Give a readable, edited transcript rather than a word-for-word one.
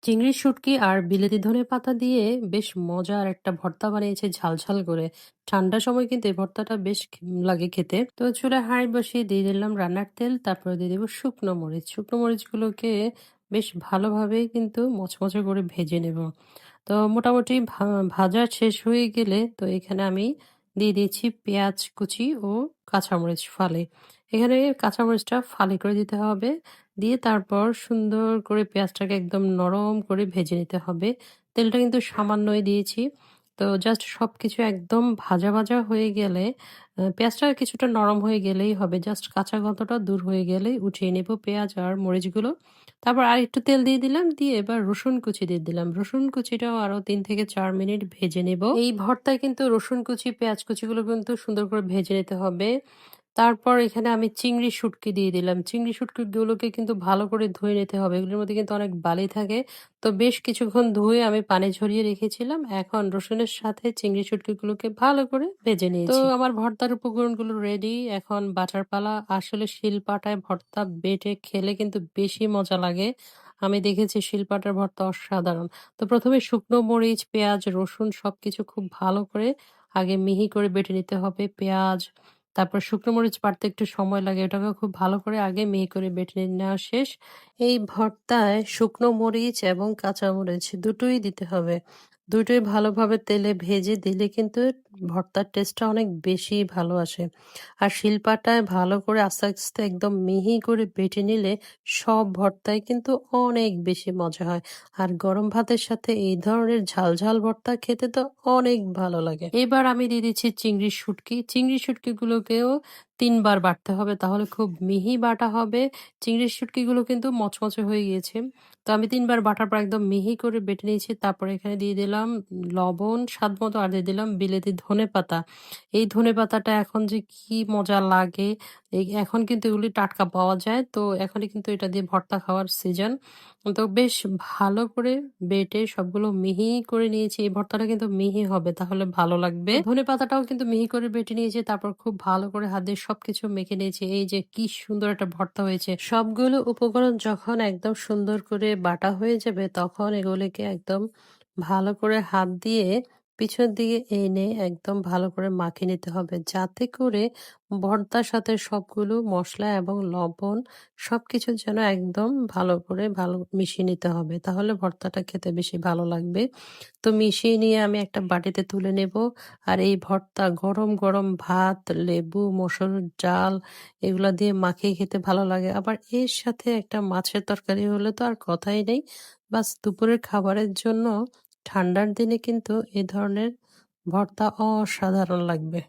চিংড়ির শুটকি আর বিলেতি ধনেপাতা দিয়ে বেশ মজার একটা ভর্তা বানিয়েছে ঝাল করে। ঠান্ডার সময় কিন্তু এই ভর্তাটা বেশ লাগে খেতে। তো চুলায় হাঁড়ি বসিয়ে দিয়ে দিলাম রান্নার তেল, তারপরে দিয়ে দেবো শুকনো মরিচ। শুকনো মরিচগুলোকে বেশ ভালোভাবে কিন্তু মচমচে করে ভেজে নেব। তো মোটামুটি ভাজা শেষ হয়ে গেলে তো এখানে আমি দিয়ে দিয়েছি পেঁয়াজ কুচি ও কাঁচামরিচ ফালি। এখানে কাঁচামরিচটা ফালি করে দিতে হবে। দিয়ে তারপর সুন্দর করে পেঁয়াজটাকে একদম নরম করে ভেজে নিতে হবে। তেলটা কিন্তু সামান্যই দিয়েছি। তো জাস্ট সবকিছু একদম ভাজা হয়ে গেলে পেঁয়াজটা কিছুটা নরম হয়ে গেলেই হবে। জাস্ট কাঁচা গন্ধটা দূর হয়ে গেলেই উঠিয়ে নেব পেঁয়াজ আর মরিচগুলো। তারপর আরেকটু তেল দিয়ে দিলাম, দিয়ে এবার রসুন কুচি দিয়ে দিলাম। রসুন কুচিটাও আরো ৩ থেকে ৪ মিনিট ভেজে নেব। এই ভর্তায় কিন্তু রসুন কুচি, পেঁয়াজ কুচিগুলো কিন্তু সুন্দর করে ভেজে নিতে হবে। তারপর এখানে আমি চিংড়ি শুটকি দিয়ে দিলাম। চিংড়ি শুটকিগুলোকে কিন্তু ভালো করে ধুয়ে নিতে হবে। এগুলোর মধ্যে কিন্তু অনেক বালি থাকে। তো বেশ কিছুক্ষণ ধুয়ে আমি পানি ঝরিয়ে রেখেছিলাম। এখন রসুনের সাথে চিংড়ি শুটকিগুলোকে ভালো করে ভেজে নিয়েছি। তো আমার ভর্তার উপকরণগুলো রেডি। এখন বাটার পালা। আসলে শিলপাটায় ভর্তা বেটে খেলে কিন্তু বেশি মজা লাগে। আমি দেখেছি শিলপাটার ভর্তা অসাধারণ। তো ১ম এ শুকনো মরিচ, পেঁয়াজ, রসুন সবকিছু খুব ভালো করে আগে মিহি করে বেটে নিতে হবে। পেঁয়াজ, তারপর শুকনো মরিচ বাটতে একটু সময় লাগে। ওটাকেও খুব ভালো করে আগে মিহি করে বেটে নেওয়া শেষ। এই ভর্তায় শুকনো মরিচ এবং কাঁচা মরিচ দুটোই দিতে হবে। দুটোই ভালোভাবে তেলে ভেজে দিলে কিন্তু ভর্তার টেস্টটা অনেক বেশি ভালো আসে। আর শিলপাটায় ভালো করে আস্তে একদম মিহি করে বেটে নিলে সব ভর্তাই কিন্তু অনেক বেশি মজা হয়। আর গরম ভাতের সাথে এই ধরনের ঝাল ভর্তা খেতে তো অনেক ভালো লাগে। এবার আমি দিয়ে দিচ্ছি চিংড়ির শুটকি। চিংড়ির শুটকিগুলোকেও ৩ বার বাটতে হবে, তাহলে খুব মিহি বাটা হবে। চিংড়ির শুটকিগুলো কিন্তু মচমচে হয়ে গিয়েছে। তো আমি ৩ বার বাটার পর একদম মিহি করে বেটে নিয়েছি। তারপরে এখানে দিয়ে দিলাম লবণ স্বাদমতো, আর দিয়ে দিলাম বিলেতি ধনেপাতা। এই ধনেপাতাটা এখন যে কি মজা লাগে! এখন কিন্তু এগুলি টাটকা পাওয়া যায়। তো এখনই কিন্তু এটা দিয়ে ভর্তা খাওয়ার সিজন। তো বেশ ভালো করে বেটে সবগুলো মিহি করে নিয়েছি। এই ভর্তাটা কিন্তু মিহি হবে, তাহলে ভালো লাগবে। ধনেপাতাটাও কিন্তু মিহি করে বেটে নিয়েছি। তারপর খুব ভালো করে হাত দিয়ে সবকিছু মেখে নিয়েছি। এই যে কি সুন্দর একটা ভর্তা হয়েছে। সবগুলো উপকরণ যখন একদম সুন্দর করে বাটা হয়ে যাবে তখন এগুলিকে একদম ভালো করে হাত দিয়ে পিছন দিকে এনে একদম ভালো করে মাখিয়ে নিতে হবে, যাতে করে ভর্তার সাথে সবগুলো মসলা এবং লবণ সবকিছু যেন একদম ভালো মিশিয়ে নিতে হবে। তাহলে ভর্তাটা খেতে বেশি ভালো লাগবে। তো মিশিয়ে নিয়ে আমি একটা বাটিতে তুলে নেব। আর এই ভর্তা গরম ভাত, লেবু, মসুর ডাল এগুলা দিয়ে মাখিয়ে খেতে ভালো লাগে। আবার এর সাথে একটা মাছের তরকারি হলে তো আর কথাই নেই। বাস দুপুরের খাবারের জন্য ঠান্ডার দিনে কিন্তু এ ধরনের ভর্তা অসাধারণ লাগবে।